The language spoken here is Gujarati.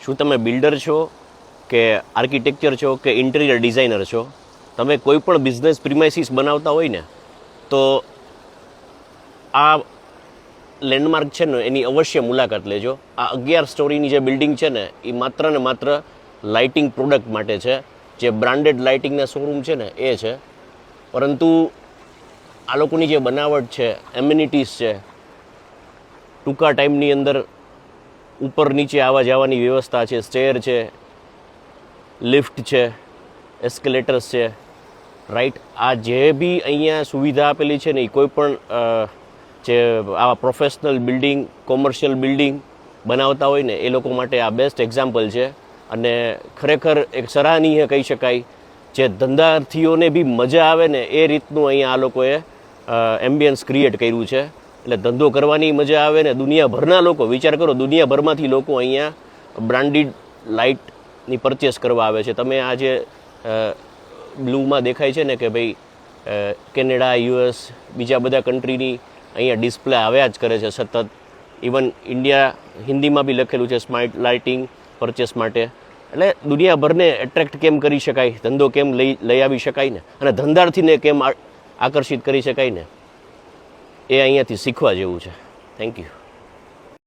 શું તમે બિલ્ડર છો કે આર્કિટેક્ચર છો કે ઇન્ટિરિયર ડિઝાઇનર છો, તમે કોઈ પણ બિઝનેસ પ્રિમાઇસીસ બનાવતા હોય ને તો આ લેન્ડમાર્ક છે ને એની અવશ્ય મુલાકાત લેજો. આ 11 સ્ટોરીની જે બિલ્ડિંગ છે ને એ માત્ર ને માત્ર લાઇટિંગ પ્રોડક્ટ માટે છે. જે બ્રાન્ડેડ લાઇટિંગના શોરૂમ છે ને એ છે, પરંતુ આ લોકોની જે બનાવટ છે, એમ્યુનિટીઝ છે, ટૂંકા ટાઈમની અંદર ઉપર નીચે આવવા જવાની વ્યવસ્થા છે, સ્ટેર છે, લિફ્ટ છે, એસ્કેલેટર્સ છે, રાઈટ. આ જે બી અહીંયા સુવિધા આપેલી છે ને એ કોઈ પણ જે આવા પ્રોફેશનલ બિલ્ડિંગ, કોમર્શિયલ બિલ્ડિંગ બનાવતા હોય ને એ લોકો માટે આ બેસ્ટ એક્ઝામ્પલ છે. અને ખરેખર એક સરાહનીય કહી શકાય. જે ધંધાર્થીઓને બી મજા આવે ને એ રીતનું અહીંયા આ લોકોએ એમ્બિયન્સ ક્રિએટ કર્યું છે. એટલે ધંધો કરવાની મજા આવે ને દુનિયાભરના લોકો, વિચાર કરો, દુનિયાભરમાંથી લોકો અહીંયા બ્રાન્ડેડ લાઇટની પરચેસ કરવા આવે છે. તમે આ જે બ્લુમાં દેખાય છે ને કે ભાઈ કેનેડા, યુએસ, બીજા બધા કન્ટ્રીની અહીંયા ડિસ્પ્લે આવ્યા જ કરે છે સતત. ઇવન ઇન્ડિયા હિન્દીમાં બી લખેલું છે સ્માર્ટ લાઇટિંગ પરચેસ માટે. એટલે દુનિયાભરને એટ્રેક્ટ કેમ કરી શકાય, ધંધો કેમ લઈ આવી શકાય ને, અને ધંધાર્થીને કેમ આકર્ષિત કરી શકાય ને, એ અહીંયાથી શીખવા જેવું છે. Thank you.